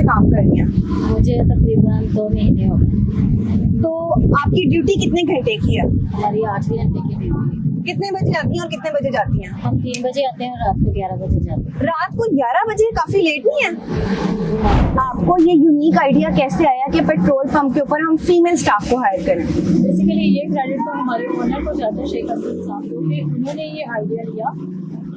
से काम कर रही हैं? मुझे तकरीबन 2 महीने हो गए। तो आपकी ड्यूटी कितने घंटे की है? हमारी 8 घंटे की ड्यूटी। कितने बजे आती हैं और कितने बजे जाती हैं? हम 3 बजे आते हैं और रात को 11 बजे जाते हैं। रात को 11 बजे, काफी लेट नहीं है? आपको ये यूनिक आइडिया कैसे आया कि पेट्रोल पंप के ऊपर हम फीमेल स्टाफ को हायर करें? बेसिकली ये क्रेडिट तो हमारे ओनर को जाता है, शेख हसन साहब को, कि उन्होंने ये आइडिया लिया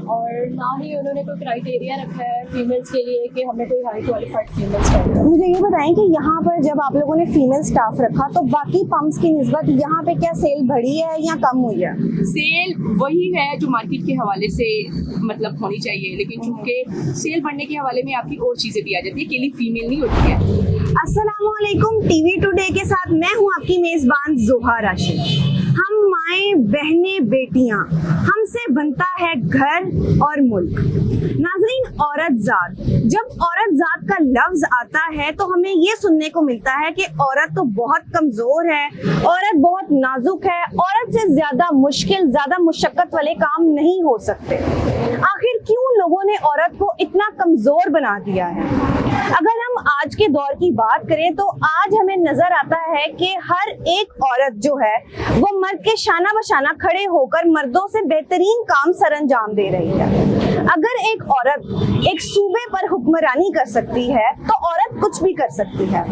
और ना ही उन्होंने कोई क्राइटेरिया रखा है फीमेल्स के लिए कि हमें कोई हाई क्वालिफाइड फीमेल स्टाफ। मुझे ये बताएं कि यहाँ पर जब आप लोगों ने फीमेल स्टाफ रखा तो बाकी पंप्स की निस्बत यहाँ पे क्या सेल बढ़ी है या कम हुई है? सेल वही है जो मार्केट के हवाले से मतलब होनी चाहिए, लेकिन चूंकि सेल बढ़ने के हवाले में आपकी और चीजें भी आ जाती है, केवल फीमेल नहीं होती है। अस्सलामुअलैकुम, टीवी टुडे के साथ मैं हूँ आपकी मेजबान जोहा राशिद। हम माएँ, बहनें, बेटियाँ, हमसे बनता है घर और मुल्क। नाजरीन, औरत जात, जब औरत जात का लफ्ज आता है तो हमें ये सुनने को मिलता है कि औरत तो बहुत कमजोर है, औरत बहुत नाजुक है, औरत से ज्यादा मुश्किल, ज्यादा मुशक्कत वाले काम नहीं हो सकते। आखिर क्यों लोगों ने औरत को इतना कमजोर बना दिया है? अगर हम आज के दौर की बात करें तो आज हमें नजर आता है कि हर एक औरत जो है वो मर्द के शाना बशाना खड़े होकर मर्दों से बेहतरीन काम सरअंजाम दे रही है। अगर एक औरत एक सूबे पर हुक्मरानी कर सकती है तो औरत कुछ भी कर सकती है।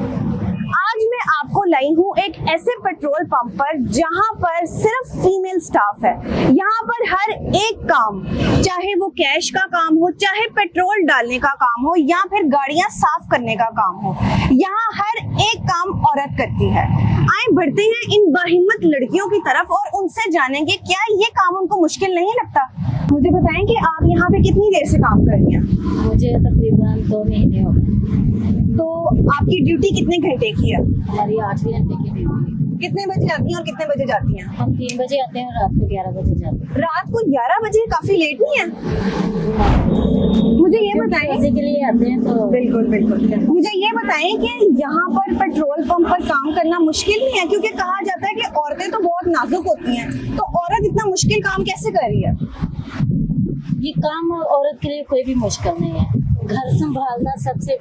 आज मैं आपको लाई हूँ एक ऐसे पेट्रोल पंप पर जहाँ पर सिर्फ फीमेल स्टाफ है। यहाँ पर हर एक काम, चाहे वो कैश का काम हो, चाहे पेट्रोल डालने का काम हो या फिर गाड़ियाँ साफ करने का काम हो, यहाँ हर एक काम औरत करती है। आए बढ़ते हैं इन बाहिम्मत लड़कियों की तरफ और उनसे जानेंगे क्या ये काम उनको मुश्किल नहीं लगता। मुझे बताएं कि आप यहाँ पे कितनी देर से काम कर रही हैं? मुझे तकरीबन 2 महीने हो गए। तो आपकी ड्यूटी कितने घंटे की है? हमारी 8 घंटे की ड्यूटी। कितने बजे आती हैं और कितने बजे जाती हैं? हम 3 बजे आते हैं और रात को 11 बजे जाते हैं। रात को 11 बजे, काफी लेट नहीं है? मुझे ये बताएं, मजे के लिए आते हैं तो बिल्कुल बिल्कुल, मुझे ये बताएं कि यहाँ पर पेट्रोल पंप पर काम करना मुश्किल नहीं है? क्योंकि कहा जाता है कि औरतें तो बहुत नाजुक होती हैं, तो औरत इतना मुश्किल काम कैसे कर रही है? ये काम औरत के लिए कोई भी मुश्किल नहीं है। घर संभालना सबसे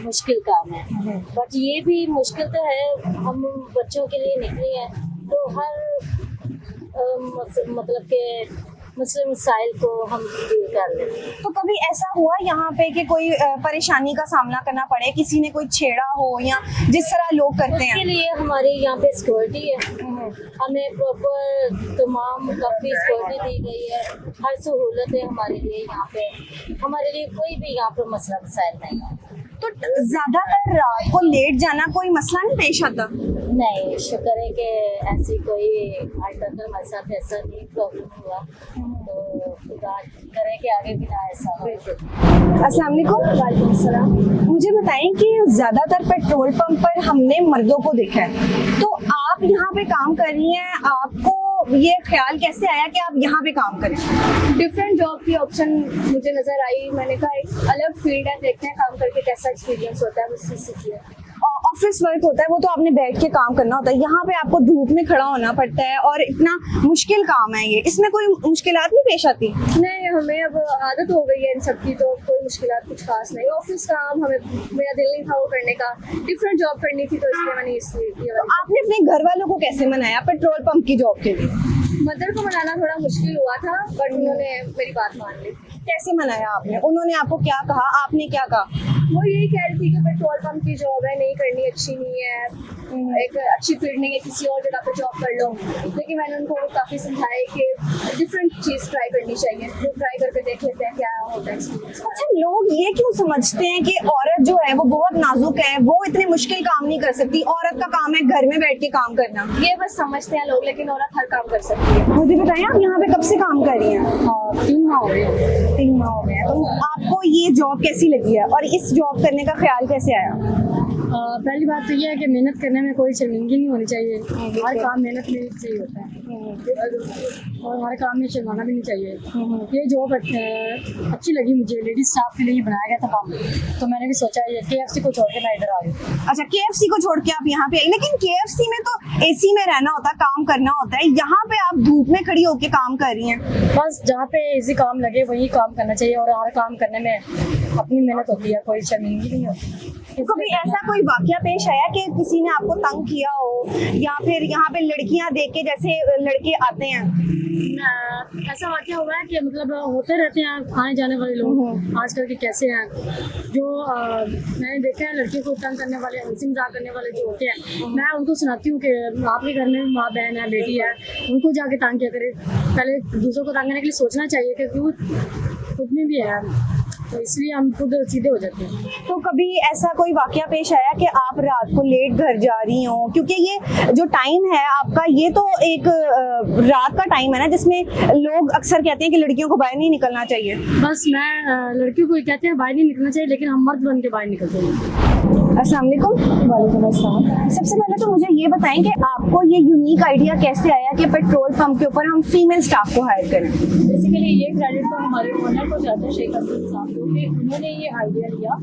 मुश्किल काम है, बट ये भी मुश्किल तो है। हम बच्चों के लिए निकले हैं तो हर मतलब के मसाइल को हम डील कर लेते हैं। तो कभी ऐसा हुआ यहाँ पे कि कोई परेशानी का सामना करना पड़े, किसी ने कोई छेड़ा हो या जिस तरह लोग करते हैं? उसके लिए हमारे यहाँ पे सिक्योरिटी है, हमें प्रॉपर तमाम काफ़ी सिक्योरिटी दी गई है, हर सहूलत है हमारे लिए यहाँ पे। हमारे लिए कोई भी यहाँ पे मसला मसाइल नहीं है। तो ज्यादातर रात को लेट जाना कोई मसला नहीं पेश आता? नहीं, शुक्र है कि ऐसी कोई आज तक हमारे साथ ऐसा नहीं प्रॉब्लम हुआ, तो खुदा करे कि आगे भी ना ऐसा हो। अस्सलाम वालेकुम। वालेकुम सलाम। मुझे बताएं कि ज्यादातर पेट्रोल पंप पर हमने मर्दों को देखा है, तो आप यहाँ पे काम कर रही हैं, आपको ये ख्याल कैसे आया कि आप यहाँ पे काम करें? डिफरेंट जॉब की ऑप्शन मुझे नजर आई, मैंने कहा एक अलग फील्ड है, देखते हैं काम करके कैसा एक्सपीरियंस होता है, उससे सीखिए। ऑफिस वर्क होता है वो तो आपने बैठ के काम करना होता है, यहाँ पे आपको धूप में खड़ा होना पड़ता है और इतना मुश्किल काम है ये, इसमें कोई मुश्किलात नहीं पेश आती? नहीं, हमें अब आदत हो गई है इन सब की, तो कोई मुश्किलात कुछ खास नहीं। ऑफिस काम हमें, मेरा दिल नहीं था वो करने का, डिफरेंट जॉब करनी थी, तो इसलिए मैंने इसलिए किया। आपने अपने घर वालों को कैसे मनाया पेट्रोल पंप की जॉब के लिए? मदर को मनाना थोड़ा मुश्किल हुआ था, बट उन्होंने मेरी बात मान ली। कैसे मनाया आपने? उन्होंने आपको क्या कहा, आपने क्या कहा? वो यही कह रही थी कि पेट्रोल पंप की जॉब है, नहीं करनी, अच्छी नहीं है, एक अच्छी फील्ड नहीं है, किसी और जगह पे जॉब कर लो। लेकिन मैंने उनको काफ़ी समझाया कि डिफरेंट चीज़ ट्राई करनी चाहिए, तो ट्राई करके देख लेते हैं क्या होता है एक्सपीरियंस। अच्छा, लोग ये क्यों समझते हैं कि औरत जो है वो बहुत नाजुक है, वो इतने मुश्किल काम नहीं कर सकती, औरत का काम है घर में बैठ के काम करना? ये बस समझते हैं लोग, लेकिन औरत हर काम कर सकती है। मुझे बताइए, आप यहाँ पे कब से काम कर रही हैं? 3 माह हो गए। 3 माह हो गए हैं। तो आपको ये जॉब कैसी लगी है और इस जॉब करने का ख्याल कैसे आया? पहली बात तो ये है कि मेहनत करने में कोई शर्मिंदगी नहीं होनी चाहिए। हर काम मेहनत में चाहिए होता है और हर काम में शर्माना भी नहीं चाहिए। ये जॉब अच्छी लगी मुझे, लेडीज स्टाफ के लिए ही बनाया गया था काम, तो मैंने भी सोचा ये KFC को छोड़ के मैं इधर आ गई। अच्छा, KFC को छोड़ के आप यहाँ पे आई, लेकिन KFC में तो AC में रहना होता है, काम करना होता है, यहाँ पे आप धूप में खड़ी होके काम कर रही हैं। बस जहाँ पे इजी काम लगे वही काम करना चाहिए और हर काम करने में अपनी मेहनत होती है, कोई शर्मिंदगी नहीं होती। कभी ऐसा कोई वाकया पेश आया कि किसी ने आपको तंग किया हो, या फिर यहाँ पे लड़कियां देख के जैसे लड़के आते हैं? ऐसा वाकया हुआ है कि मतलब होते रहते हैं आने जाने वाले लोग आजकल के कैसे हैं, जो मैंने देखा है लड़कियों को तंग करने वाले, हंसी मजाक करने वाले जो होते हैं, मैं उनको सुनाती हूँ कि आपके घर में माँ बहन है, बेटी है, उनको जाके तंग किया करे। पहले दूसरों को तंग करने के लिए सोचना चाहिए क्योंकि खुद में भी है, तो इसलिए हम खुद सीधे हो जाते हैं। तो कभी ऐसा कोई वाकया पेश आया कि आप रात को लेट घर जा रही हो, क्योंकि ये जो टाइम है आपका, ये तो एक रात का टाइम है ना, जिसमें लोग अक्सर कहते हैं कि लड़कियों को बाहर नहीं निकलना चाहिए। बस मैं लड़कियों को कहते हैं बाहर नहीं निकलना चाहिए, लेकिन हम मर्द बन के बाहर निकलते हैं। अस्सलाम वालेकुम। वालेकुम अस्सलाम। सबसे पहले तो मुझे ये बताएं कि आपको ये यूनिक आइडिया कैसे आया कि पेट्रोल पंप के ऊपर हम फीमेल स्टाफ को हायर करें? बेसिकली ये क्रेडिट तो हमारे ओनर को जाता है, शेख हसन साहब को, कि उन्होंने ये आइडिया लिया,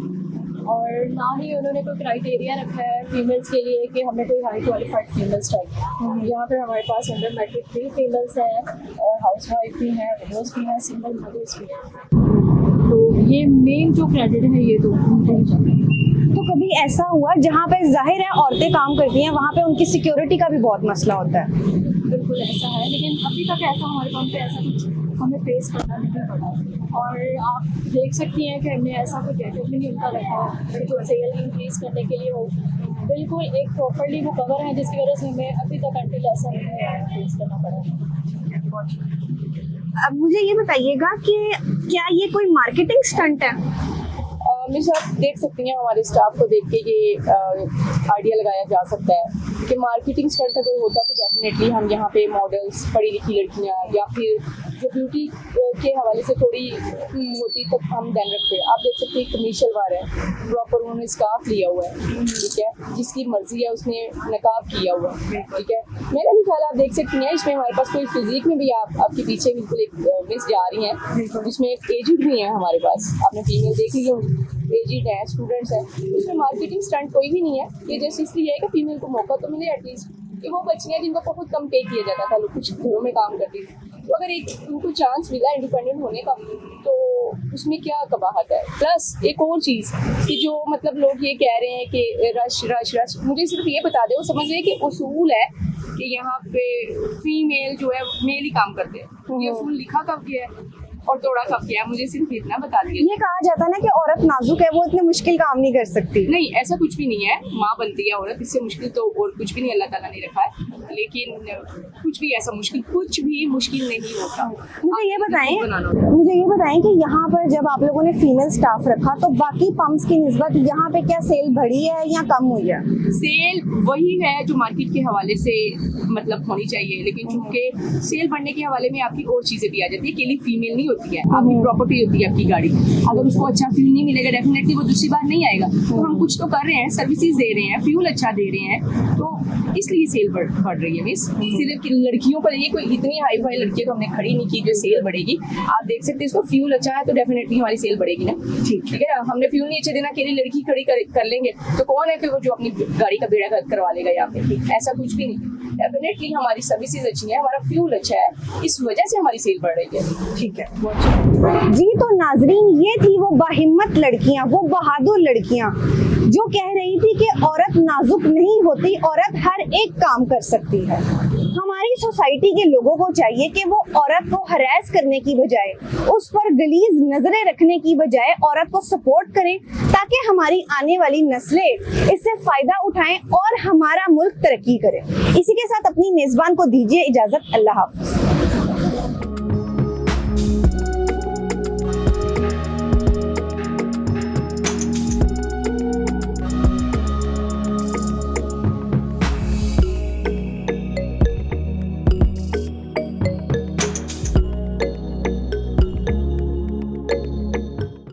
और ना ही उन्होंने कोई क्राइटेरिया रखा है फीमेल्स के लिए कि हमें कोई हाई क्वालिफाइड फीमेल्स चाहिए। यहाँ पे हमारे पास अंडर मैट्रिक 3 फीमेल्स हैं, और हाउस वाइफ भी हैं, विडोज भी हैं, सिंगल मदर्स भी हैं। तो ये मेन जो क्रेडिट है ये तो उनको ही जाता है। तो कभी ऐसा हुआ जहाँ पे जाहिर है औरतें काम करती हैं, वहाँ पे उनकी सिक्योरिटी का भी बहुत मसला होता है? बिल्कुल ऐसा है, लेकिन अभी तक ऐसा हमारे पंप पे ऐसा कुछ हमें फेस करना नहीं पड़ा। और आप देख सकती हैं कि हमने ऐसा कोई गैजेट भी नहीं उनका रखा जो सेल इंक्रीज करने के लिए हो, बिल्कुल एक प्रॉपर्ली वो कवर है, जिसकी वजह से हमें अभी तक अंटिल ऐसा नहीं फेस करना पड़ा। अब मुझे ये बताइएगा कि क्या ये कोई मार्केटिंग स्टंट है? मिस आप देख सकती हैं, हमारे स्टाफ को देख के ये आइडिया लगाया जा सकता है कि मार्केटिंग स्टंट अगर होता तो डेफिनेटली हम यहाँ पे मॉडल्स, पढ़ी लिखी लड़कियाँ, या फिर जो ब्यूटी के हवाले से थोड़ी होती तब हम ध्यान रखते हैं। आप देख सकते हैं कमीशल वार है, प्रॉपर उन्होंने स्कार्फ लिया हुआ है, ठीक है, जिसकी मर्जी है उसने नकाब किया हुआ है, ठीक है। मेरा भी ख्याल आप देख सकती हैं, इसमें हमारे पास कोई फिजिक में भी आपके पीछे बिल्कुल एक मिस जा रही हैं, जिसमें एक एजिड भी है हमारे पास, आपने फीमेल देख ली होंगी, एजिड है, स्टूडेंट्स हैं। इसमें मार्केटिंग स्टंट कोई भी नहीं है, ये जैसे इसलिए है कि फीमेल को मौका तो मिले एटलीस्ट, कि वो बच्चियाँ जिनको बहुत कम पे किया जाता था, लोग कुछ घरों में काम करती थी, तो अगर एक उनको चांस मिला इंडिपेंडेंट होने का तो उसमें क्या कबाहत है। प्लस एक और चीज़ कि जो मतलब लोग ये कह रहे हैं कि रश रश रश, मुझे सिर्फ ये बता दे, वो समझ रहे कि उसूल है कि यहाँ पे फीमेल जो है मेल ही काम करते हैं, ये उसूल लिखा कब गया है और तोड़ा कब गया है, मुझे सिर्फ इतना बता दिया। ये कहा जाता है ना कि औरत नाजुक है, वो इतने मुश्किल काम नहीं कर सकती। नहीं, ऐसा कुछ भी नहीं है, माँ बनती है औरत, इससे मुश्किल तो और कुछ भी नहीं अल्लाह ताला ने रखा है, लेकिन कुछ भी ऐसा मुश्किल कुछ भी मुश्किल नहीं होता। मुझे ये बताएं कि यहाँ पर जब आप लोगों ने फीमेल स्टाफ रखा तो बाकी पंप्स की निस्बत यहाँ पे क्या सेल बढ़ी है या कम हुई है? सेल वही है जो मार्केट के हवाले से मतलब होनी चाहिए, लेकिन चूंकि सेल बढ़ने के हवाले में आपकी और चीज़ें भी आ जाती है, अकेली फीमेल नहीं होती है, आपकी प्रॉपर्टी होती है आपकी गाड़ी, अगर उसको अच्छा फ्यूल नहीं मिलेगा डेफिनेटली वो दूसरी बार नहीं आएगा। तो हम कुछ तो कर रहे हैं, सर्विसेज दे रहे हैं, फ्यूल अच्छा दे रहे हैं, तो इसलिए सेल बढ़ रही है। मिस सिर्फ लड़कियों पर ये कोई इतनी हाई फाई लड़कियां तो हमने खड़ी नहीं की जो सेल बढ़ेगी। आप देख सकते हैं इसको फ्यूल अच्छा है तो डेफिनेटली हमारी सेल बढ़ेगी ना, ठीक है ना। हमने फ्यूल नहीं अच्छे देना, अकेली लड़की खड़ी कर लेंगे तो कौन है फिर वो जो अपनी गाड़ी का बेड़ा गर्क करवा लेगा यहाँ पे, ऐसा कुछ भी नहीं। डेफिनेटली हमारी सर्विसेज अच्छी है, हमारा फ्यूल अच्छा है, इस वजह से हमारी सेल बढ़ रही है, ठीक है जी। तो नाजरीन, ये थी वो बाहिम्मत लड़कियां, वो बहादुर लड़कियां जो कह रही थी कि औरत नाजुक नहीं होती, औरत हर एक काम कर सकती है। हमारी सोसाइटी के लोगों को चाहिए कि वो औरत को हरास करने की बजाय, उस पर गलीज नजरें रखने की बजाय औरत को सपोर्ट करें, ताकि हमारी आने वाली नस्लें इससे फायदा उठाएं और हमारा मुल्क तरक्की करे। इसी के साथ अपनी मेजबान को दीजिए इजाजत। अल्लाह हाफ़िज़।